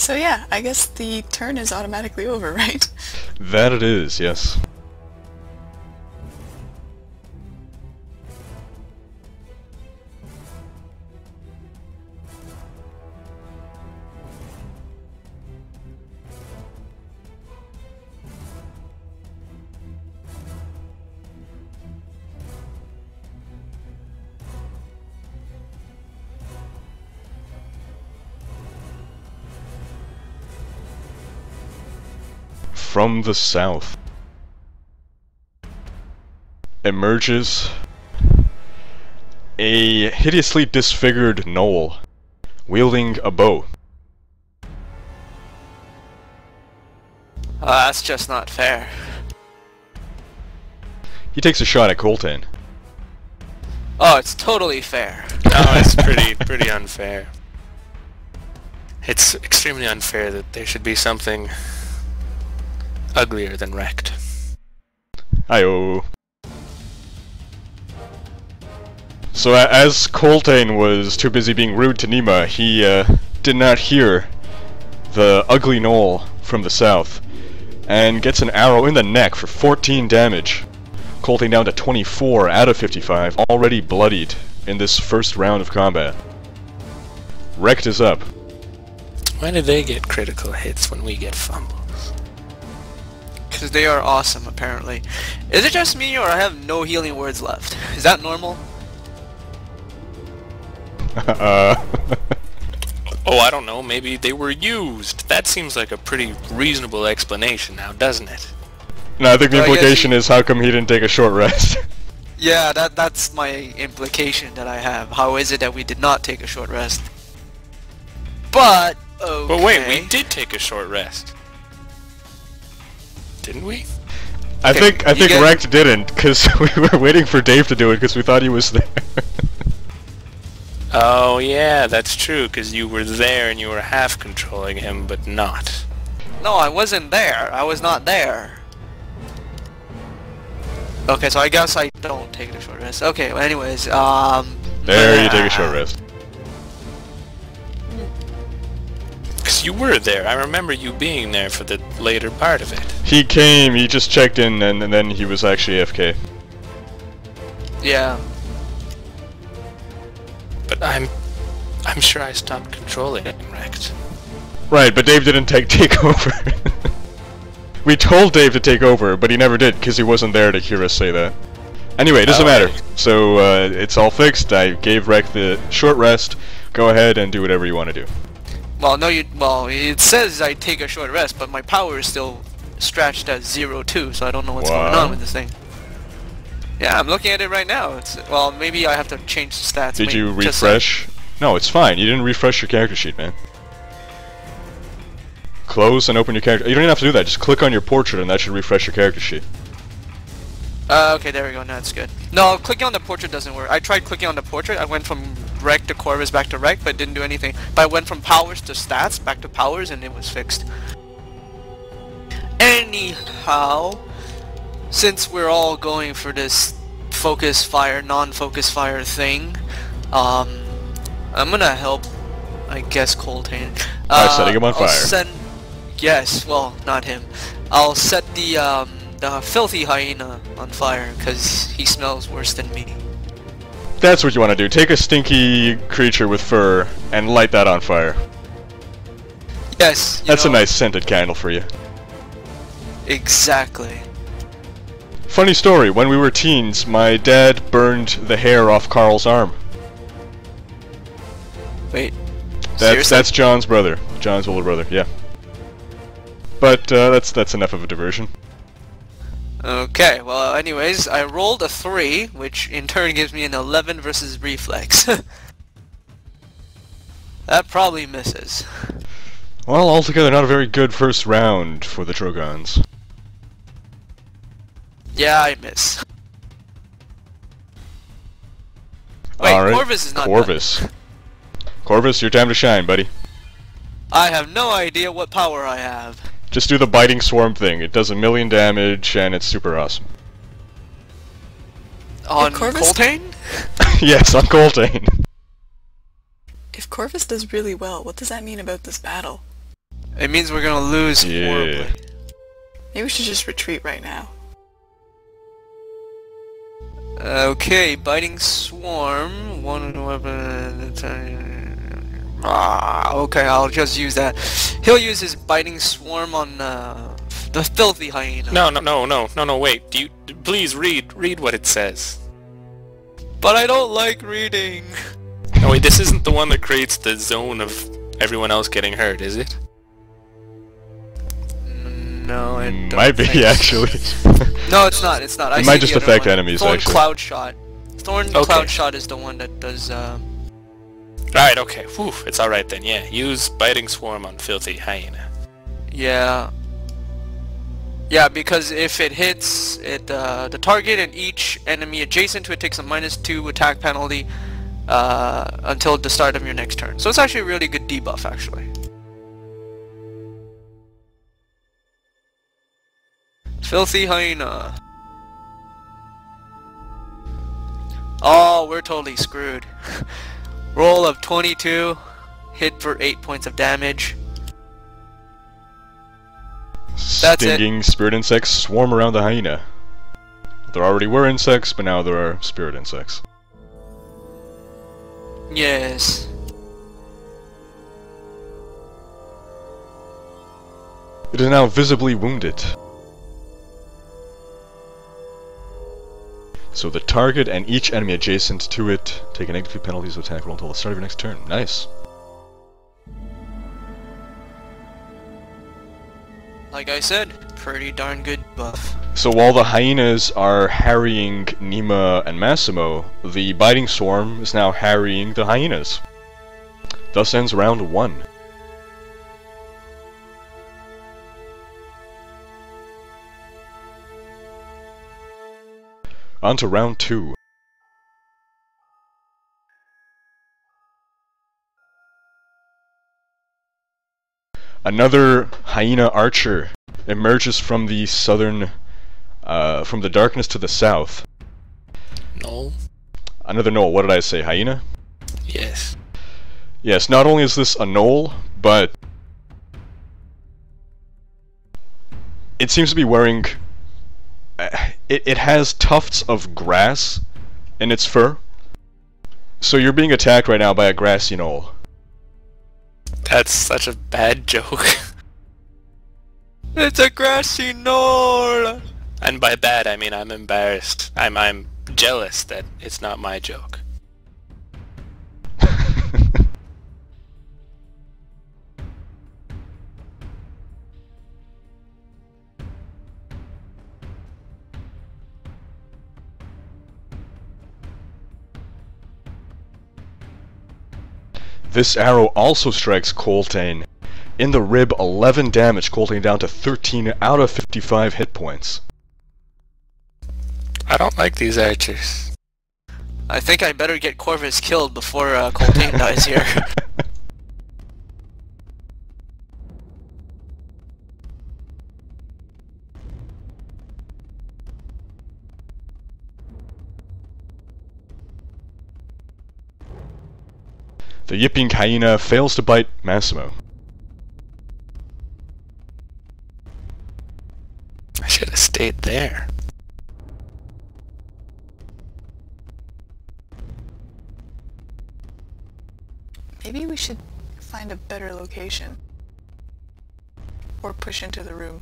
So yeah, I guess the turn is automatically over, right? That it is, yes. From the south emerges a hideously disfigured gnoll wielding a bow. That's just not fair. He takes a shot at Colton. Oh, it's totally fair. No, it's pretty unfair. It's extremely unfair that there should be something uglier than wrecked. Hi-oh. So as Colton was too busy being rude to Nima, he did not hear the ugly gnoll from the south, and gets an arrow in the neck for 14 damage. Colton down to 24 out of 55, already bloodied in this first round of combat. Wrecked is up. Why do they get critical hits when we get fumbles? Because they are awesome, apparently. Is it just me, or I have no healing words left? Is that normal? Oh, I don't know, maybe they were used. That seems like a pretty reasonable explanation now, doesn't it? No, I think the implication is how come he didn't take a short rest? Yeah, that's my implication that I have. How is it that we did not take a short rest? But, okay. But wait, we did take a short rest. Didn't we? I think Rekt didn't, because we were waiting for Dave to do it because we thought he was there. Oh yeah, that's true, because you were there and you were half controlling him, but not. No, I wasn't there. I was not there. Okay, so I guess I don't take a short rest. Okay, well, anyways, There, you take a short rest. Because you were there. I remember you being there for the later part of it. He came, he just checked in, and then he was actually AFK. Yeah. But I'm sure I stopped controlling it, Rekt. Right, but Dave didn't take over. We told Dave to take over, but he never did, because he wasn't there to hear us say that. Anyway, it doesn't matter. So, it's all fixed. I gave Rekt the short rest. Go ahead and do whatever you want to do. Well, no, it says I take a short rest, but my power is still stretched at 0-2, so I don't know what's going on with this thing. Yeah, I'm looking at it right now. Well, maybe I have to change the stats. Did you refresh? No, it's fine. You didn't refresh your character sheet, man. Close and open your character. You don't even have to do that. Just click on your portrait and that should refresh your character sheet. Okay, there we go. Now it's good. No, clicking on the portrait doesn't work. I tried clicking on the portrait. I went from Rekt to Corvus back to Rekt, but it didn't do anything. But I went from powers to stats back to powers and it was fixed. Anyhow, since we're all going for this focus fire, non-focus fire thing, I'm gonna help, I guess, Colton. By setting him on fire. Yes, well, not him. I'll set the filthy hyena on fire, because he smells worse than me. That's what you want to do. Take a stinky creature with fur and light that on fire. Yes, that's a nice scented candle for you. Exactly. Funny story, when we were teens, my dad burned the hair off Carl's arm. Wait, that's John's brother. John's older brother, yeah. But that's enough of a diversion. Okay, well, anyways, I rolled a 3, which in turn gives me an 11 versus reflex. That probably misses. Well, altogether not a very good first round for the Drogans. Yeah, I miss. Wait, All right. Corvus is not Corvus. Done. Corvus, your time to shine, buddy. I have no idea what power I have. Just do the biting swarm thing. It does 1,000,000 damage, and it's super awesome. On Colton? Yes, on Colton. If Corvus does really well, what does that mean about this battle? It means we're gonna lose Yeah. horribly. Maybe we should just retreat right now. Okay, biting swarm. One weapon. Okay, I'll just use that. He'll use his biting swarm on the filthy hyena. No, wait. Please read what it says. But I don't like reading. No, wait, this isn't the one that creates the zone of everyone else getting hurt, is it? No, it Might be, actually. No, it's not. It's not. It might just affect enemies, Thorn actually. Cloud Shot. Thorn Okay. Cloud Shot is the one that does. Right, okay. Whew, it's alright then, yeah. Use Biting Swarm on Filthy Hyena. Yeah. Yeah, because if it hits the target and each enemy adjacent to it takes a -2 attack penalty until the start of your next turn. So it's actually a really good debuff, actually. Filthy Hyena. Oh, we're totally screwed. Roll of 22, hit for 8 points of damage. That's it. Stinging spirit insects swarm around the hyena. There already were insects, but now there are spirit insects. Yes. It is now visibly wounded. So the target and each enemy adjacent to it take a -2 penalties of attack roll until the start of your next turn. Nice. Like I said, pretty darn good buff. So while the hyenas are harrying Nima and Massimo, the biting swarm is now harrying the hyenas. Thus ends round 1. On to round 2. Another hyena archer emerges from the southern, from the darkness to the south. Gnoll? Another gnoll. What did I say? Hyena? Yes. Yes. Not only is this a gnoll, but it seems to be wearing. It has tufts of grass in its fur. So you're being attacked right now by a grassy gnoll. That's such a bad joke. It's a grassy gnoll! And by bad, I mean I'm embarrassed. I'm jealous that it's not my joke. This arrow also strikes Coltane. In the rib, 11 damage, Coltane down to 13 out of 55 hit points. I don't like these archers. I think I better get Corvus killed before Coltane dies here. The yipping hyena fails to bite Massimo. I should have stayed there. Maybe we should find a better location. Or push into the room.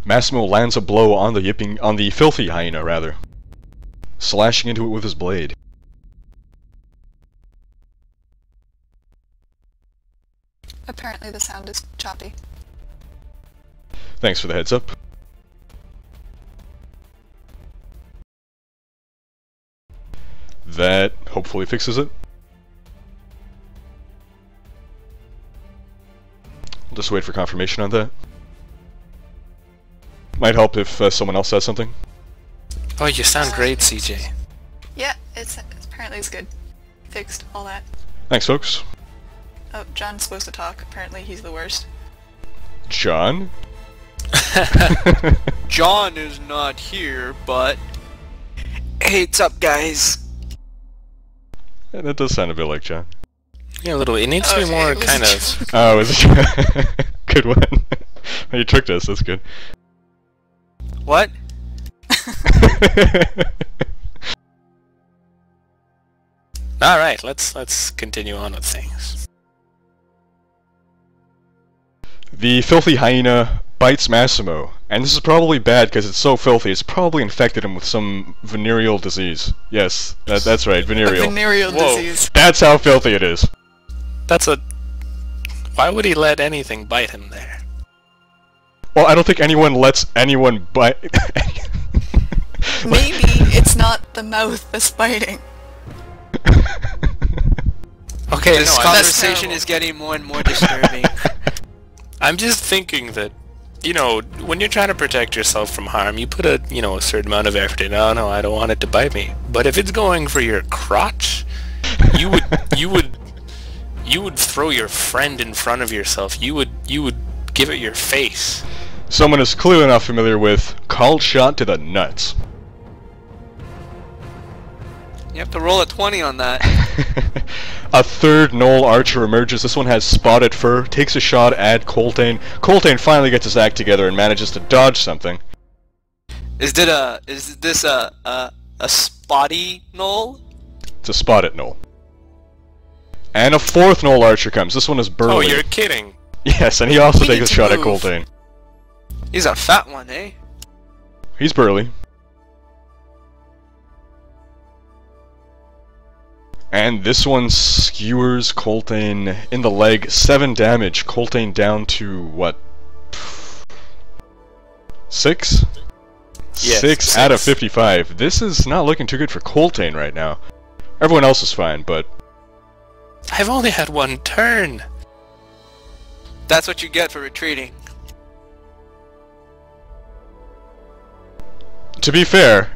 Massimo lands a blow on the filthy hyena, rather, slashing into it with his blade. Apparently the sound is choppy. Thanks for the heads up. That hopefully fixes it. We'll just wait for confirmation on that. Might help if someone else says something. Oh, you sound great, CJ. Yeah, apparently it's good. Fixed all that. Thanks, folks. Oh, John's supposed to talk. Apparently he's the worst. John? John is not here, but... Hey, what's up, guys? Yeah, that does sound a bit like John. Yeah, a little. It needs to be Okay, more it was kind a of. Oh, is it? Good one. You tricked us. That's good. What? All right, let's continue on with things. The filthy hyena bites Massimo, and this is probably bad because it's so filthy. It's probably infected him with some venereal disease. Yes, that's right, A venereal. venereal Whoa. disease. That's how filthy it is. That's a. Why would he let anything bite him there? Well, I don't think anyone lets anyone bite. Maybe it's not the mouth that's biting. Okay, This no, conversation terrible. is getting more and more disturbing. I'm just thinking that, you know, when you're trying to protect yourself from harm, you put a certain amount of effort in. Oh no, I don't want it to bite me. But if it's going for your crotch, you would throw your friend in front of yourself. You would give it your face. Someone is clearly not familiar with called shot to the nuts. You have to roll a 20 on that. A third gnoll archer emerges. This one has spotted fur, takes a shot at Coltane. Coltane finally gets his act together and manages to dodge something. Is this a spotty gnoll? It's a spotted gnoll. And a fourth gnoll archer comes. This one is burly. Oh, you're kidding. Yes, and he also We takes need a to shot at move. Coltane. He's a fat one, eh? He's burly. And this one skewers Coltane in the leg. 7 damage. Coltane down to, what? 6? Yes, 6 out of 6. 55. This is not looking too good for Coltane right now. Everyone else is fine, but... I've only had one turn. That's what you get for retreating. To be fair,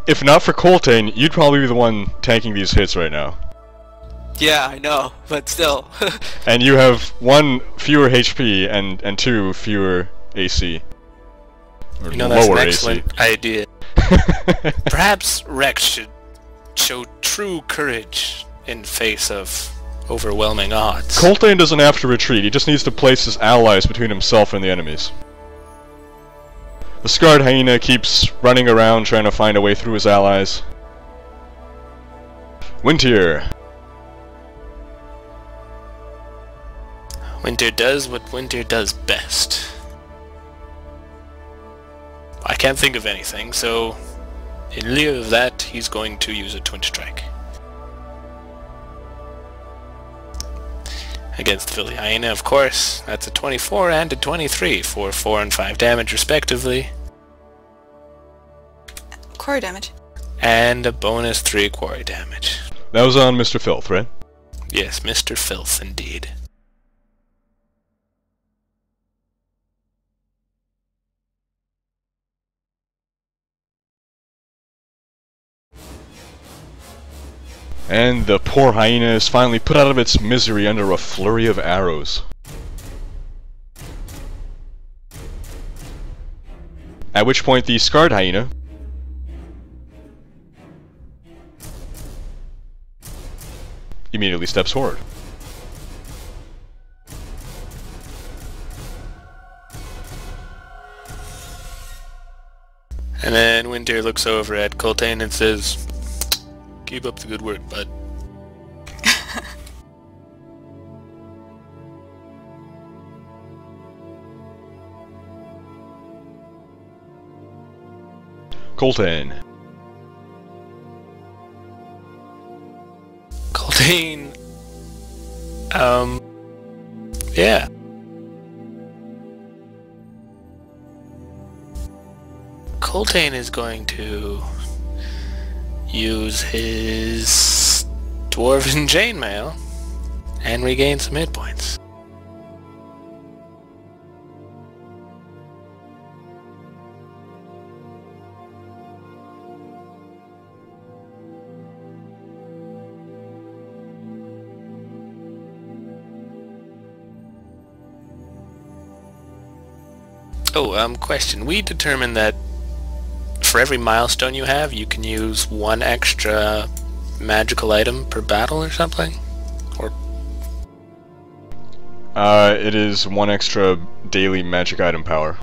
if not for Coltane, you'd probably be the one tanking these hits right now. Yeah, I know, but still. And you have 1 fewer HP and 2 fewer AC. Or You know, that's an lower AC. excellent idea. Perhaps Rex should show true courage in face of overwhelming odds. Coltane doesn't have to retreat, he just needs to place his allies between himself and the enemies. The scarred hyena keeps running around trying to find a way through his allies. Winter. Winter does what Winter does best. I can't think of anything, so in lieu of that, he's going to use a twin strike. Against Philly Hyena, of course. That's a 24 and a 23 for 4 and 5 damage respectively. Quarry damage. And a bonus 3 quarry damage. That was on Mr. Filth, right? Yes, Mr. Filth indeed. And the poor hyena is finally put out of its misery under a flurry of arrows. At which point the scarred hyena immediately steps forward. And then Winter looks over at Coltane and says, "Keep up the good work, bud." Coltane. Coltane, yeah. Coltane is going to use his dwarven chainmail and regain some hit points. Oh, question. We determined that for every milestone you have, you can use 1 extra magical item per battle or something? Or It is 1 extra daily magic item power.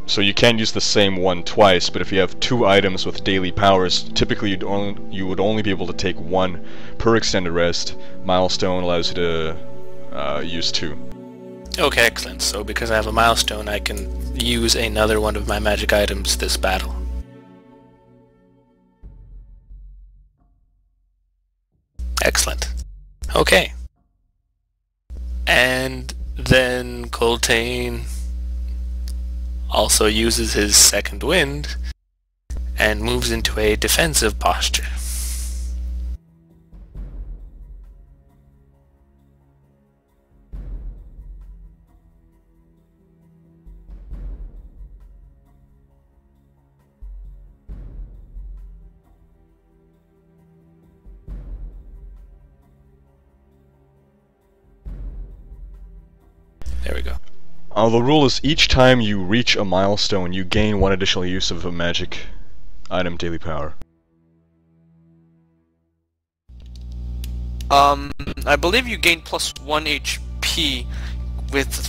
So you can use the same one twice, but if you have 2 items with daily powers, typically you would only be able to take 1 per extended rest. Milestone allows you to use 2. okay, excellent. So because I have a milestone, I can use another one of my magic items this battle. Excellent. Okay. And then Coltane also uses his second wind and moves into a defensive posture. There we go. The rule is each time you reach a milestone, you gain 1 additional use of a magic item daily power. I believe you gain +1 HP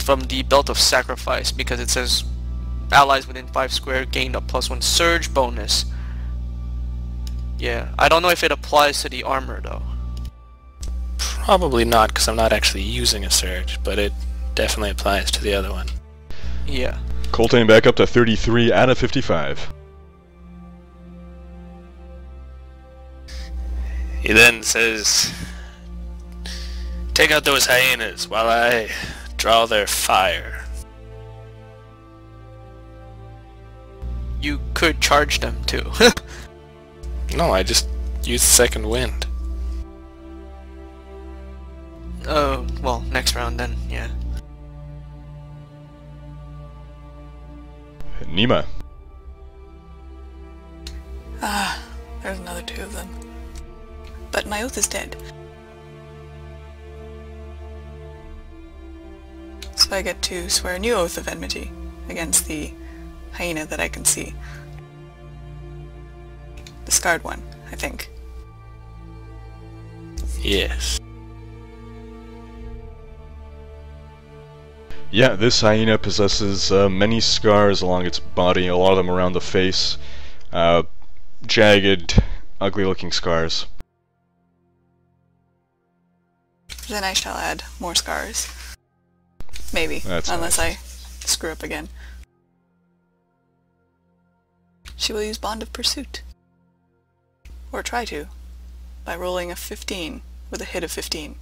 from the Belt of Sacrifice, because it says allies within 5 square gain a +1 surge bonus. Yeah, I don't know if it applies to the armor though. Probably not, because I'm not actually using a surge, but it definitely applies to the other one. Yeah. Coltane back up to 33 out of 55. He then says, "Take out those hyenas while I draw their fire." You could charge them too. No, I just used second wind. Oh, well, next round then, yeah. Nima. Ah, there's another 2 of them. But my oath is dead. So I get to swear a new oath of enmity against the hyena that I can see. The scarred one, I think. Yes. Yeah, this hyena possesses many scars along its body, a lot of them around the face. Jagged, ugly-looking scars. Then I shall add more scars. Maybe, That's unless nice. I screw up again. She will use Bond of Pursuit. Or try to, by rolling a 15 with a hit of 15.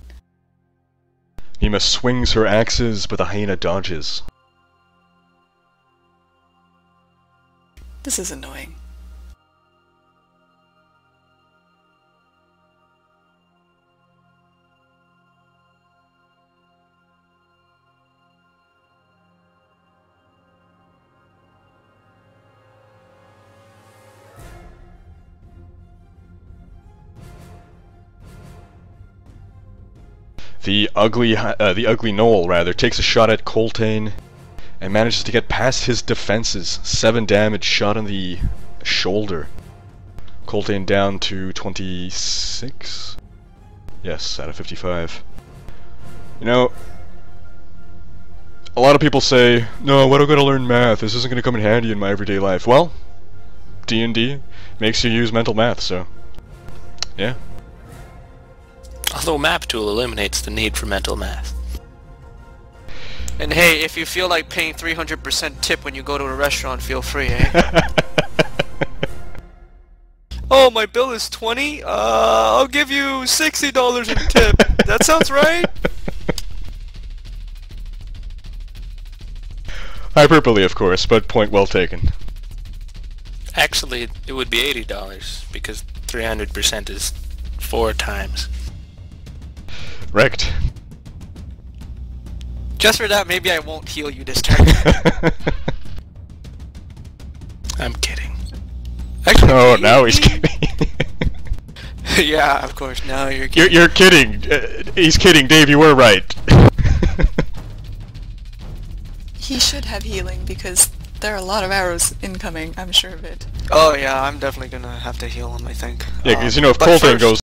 Nima swings her axes, but the hyena dodges. This is annoying. The ugly gnoll, rather, takes a shot at Coltane and manages to get past his defenses. 7 damage, shot in the shoulder. Coltane down to 26? Yes, out of 55. You know, a lot of people say, no, what am I going to learn math? This isn't going to come in handy in my everyday life. Well, D&D makes you use mental math, so yeah. Although Map Tool eliminates the need for mental math. And hey, if you feel like paying 300% tip when you go to a restaurant, feel free, eh? Oh, my bill is 20? I'll give you $60 in tip. That sounds right? Hyperbole, of course, but point well taken. Actually, it would be $80, because 300% is 4 times. Wrecked. Just for that, maybe I won't heal you this turn. I'm kidding. Actually, Oh, now he's kidding. Yeah, of course, now you're kidding. You're kidding. He's kidding, Dave, you were right. He should have healing because There are a lot of arrows incoming, I'm sure of it. Oh yeah, I'm definitely gonna have to heal him, I think. Yeah, because you know if but Colton first- goes